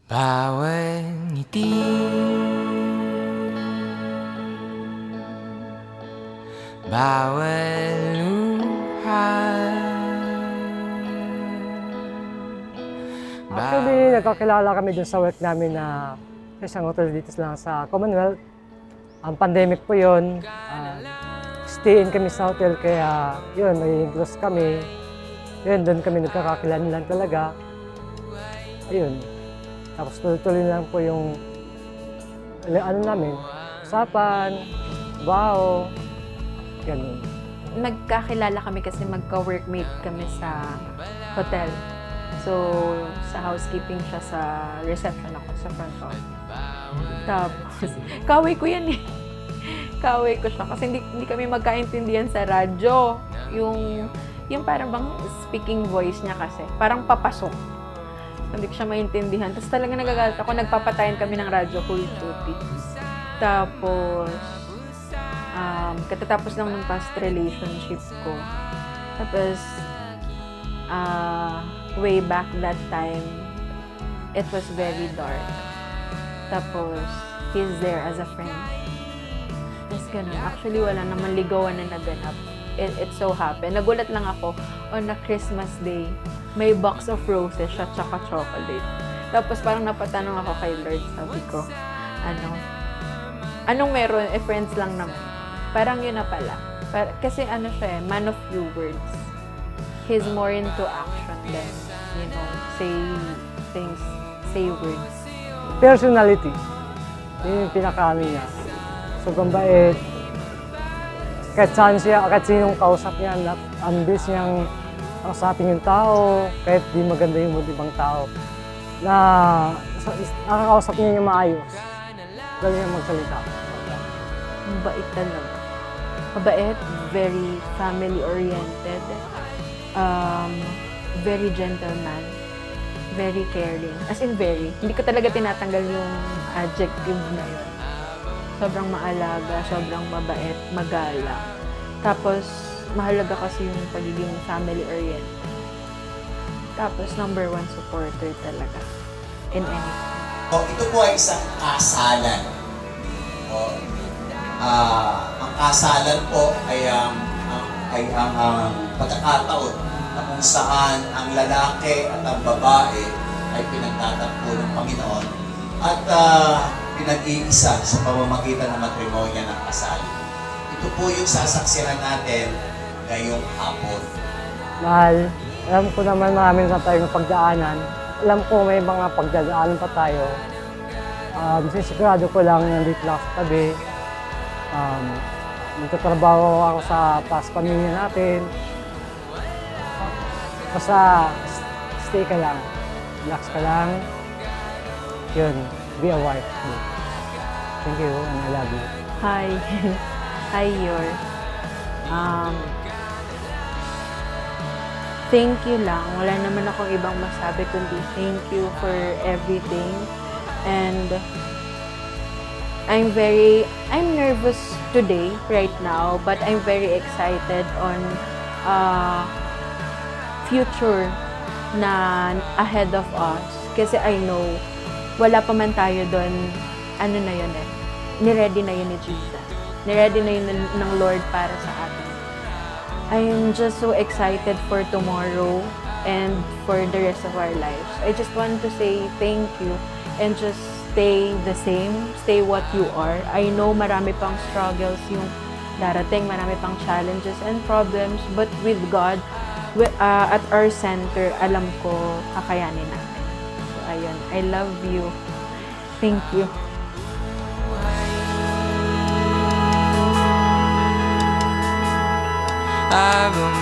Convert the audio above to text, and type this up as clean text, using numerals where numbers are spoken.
Bawat ngiti, bawat luha. Actually, nagkakilala kami dun sa work namin na sa isang hotel dito lang sa Commonwealth. Ang pandemic po yun. Stay in kami sa hotel kaya yun, may close kami. Yun, doon kami nagkakakilala lang talaga. Ayun. Tapos tuloy-tuloy lang po yung ano namin, usapan, wow, ganun. Nagkakilala kami kasi magka-workmate kami sa hotel. So, sa housekeeping siya, sa reception ako, sa front office. Tapos, kaway ko yan eh. Kaway ko siya kasi hindi kami magkaintindihan sa radyo. Yung parang bang speaking voice niya kasi, parang papasok. Hindi ko siya maintindihan. Tapos talaga nagagalit ako, nagpapatayan kami ng radyo, Cool Duty. Tapos, katatapos lang ng past relationship ko. Tapos, way back that time, it was very dark. Tapos, he's there as a friend. Tapos ganun. Actually, wala naman ligawan na naganap. It so happened. Nagulat lang ako on a Christmas day, may box of roses siya tsaka chocolate. Tapos parang napatanong ako kay Lord, sabi ko, anong meron? Friends lang naman. Parang yun na pala. Kasi siya man of few words. He's more into action than, say things, say words. Personality, yun yung pinakaano niya. Sobrang bait. Kahit saan siya, kahit sinong kausap niya, ambis niyang kausapin yung tao, kahit di maganda yung ibang tao. Na nakakausap niya yung maayos. Galing niya magsalita. Mabait talaga. Mabait, very family-oriented, very gentleman, very caring. As in very. Hindi ko talaga tinatanggal yung adjective na yun. Sobrang maalaga, sobrang mabait, magalang. Tapos, mahalaga kasi yung pagiging family-oriented. Tapos, number one supporter talaga in anything. Ito po ay isang kasalan. Ang kasalan po ay ang pagkakataon na kung saan ang lalaki at ang babae ay pinagtatampo ng Panginoon at pinag-iisa sa pamamagitan ng matrimonya ng kasal. Ito po yung sasaksihan natin ngayong hapon. Mahal, alam ko naman marami na tayong pagdaanan. Alam ko may mga pagdadaanan pa tayo. Sinisigurado ko lang nandito lang sa tabi. Nagtatrabaho ako sa pamilya natin. Basta stay ka lang. Relax ka lang. Yun, be a wife. Thank you and I love you. Hi. Hi, Yor. Thank you lang. Wala naman akong ibang masabi kundi thank you for everything. And I'm nervous today, right now, but I'm very excited on future na ahead of us. Kasi I know, wala pa man tayo doon, na yun eh, niready na yun ni Jesus. Niready na yun ng Lord para sa atin. I'm just so excited for tomorrow and for the rest of our lives. I just want to say thank you and just stay the same, stay what you are. I know marami pang struggles yung darating, marami pang challenges and problems, but with God, at our center, alam ko kakayanin natin. So ayun, I love you. Thank you. Abang